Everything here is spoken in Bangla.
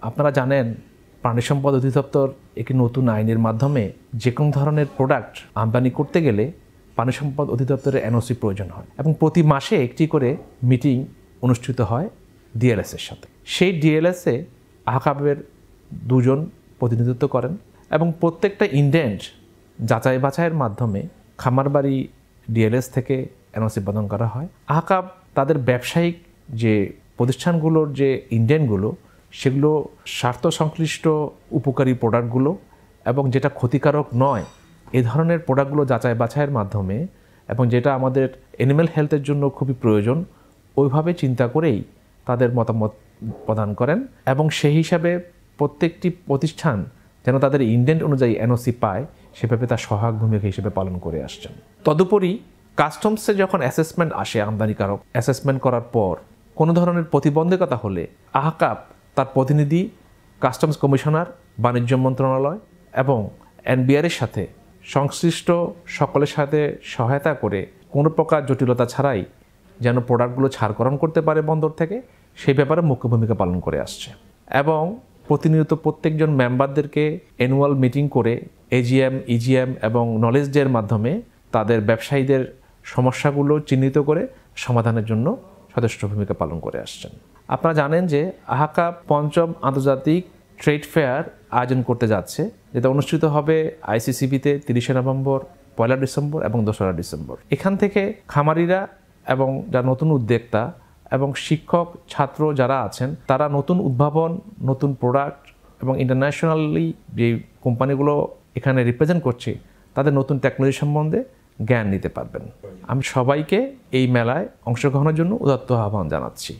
আপনারা জানেন প্রাণী সম্পদ অধিদপ্তর একটি নতুন আইনের মাধ্যমে যে কোনো ধরনের প্রোডাক্ট আমদানি করতে গেলে প্রাণী সম্পদ অধিদপ্তরের এনওসি প্রয়োজন হয় এবং প্রতি মাসে একটি করে মিটিং অনুষ্ঠিত হয় ডিএলএসের সাথে। সেই ডিএলএসে আহকাবের দুজন প্রতিনিধিত্ব করেন এবং প্রত্যেকটা ইনডেন্ট যাচাই বাছাইয়ের মাধ্যমে খামারবাড়ি ডিএলএস থেকে এনওসি প্রদান করা হয়। আহকাব তাদের ব্যবসায়িক যে প্রতিষ্ঠানগুলোর যে ইনডেন্টগুলো সেগুলো স্বার্থ সংশ্লিষ্ট উপকারী প্রোডাক্টগুলো এবং যেটা ক্ষতিকারক নয় এ ধরনের প্রোডাক্টগুলো যাচাই বাছাইয়ের মাধ্যমে এবং যেটা আমাদের অ্যানিম্যাল হেলথের জন্য খুবই প্রয়োজন ওইভাবে চিন্তা করেই তাদের মতামত প্রদান করেন এবং সেই হিসাবে প্রত্যেকটি প্রতিষ্ঠান যেন তাদের ইনডেন্ট অনুযায়ী এনওসি পায় সেভাবে তার সহায়ক ভূমিকা হিসেবে পালন করে আসছেন। তদুপরি কাস্টমসে যখন অ্যাসেসমেন্ট আসে আমদানিকারক অ্যাসেসমেন্ট করার পর কোনো ধরনের প্রতিবন্ধকতা হলে আহকাব তার প্রতিনিধি কাস্টমস কমিশনার, বাণিজ্য মন্ত্রণালয় এবং এনবিআরের সাথে সংশ্লিষ্ট সকলের সাথে সহায়তা করে কোনো প্রকার জটিলতা ছাড়াই যেন প্রোডাক্টগুলো ছাড়করণ করতে পারে বন্দর থেকে সেই ব্যাপারে মুখ্য ভূমিকা পালন করে আসছে এবং প্রতিনিয়ত প্রত্যেকজন মেম্বারদেরকে অ্যানুয়াল মিটিং করে এজিএম, ইজিএম এবং নলেজ ডের মাধ্যমে তাদের ব্যবসায়ীদের সমস্যাগুলো চিহ্নিত করে সমাধানের জন্য সদস্য ভূমিকা পালন করে আসছেন। আপনারা জানেন যে আহকাব ৫ম আন্তর্জাতিক ট্রেড ফেয়ার আয়োজন করতে যাচ্ছে, যেটা অনুষ্ঠিত হবে আইসিসিবিতে ৩০শে নভেম্বর, ১ ডিসেম্বর এবং ২রা ডিসেম্বর। এখান থেকে খামারিরা এবং যারা নতুন উদ্যোক্তা এবং শিক্ষক, ছাত্র যারা আছেন তারা নতুন উদ্ভাবন, নতুন প্রোডাক্ট এবং ইন্টারন্যাশনালি যে কোম্পানিগুলো এখানে রিপ্রেজেন্ট করছে তাদের নতুন টেকনোলজি সম্বন্ধে জ্ঞান নিতে পারবেন। আমি সবাইকে এই মেলায় অংশগ্রহণের জন্য উদাত্ত আহ্বান জানাচ্ছি।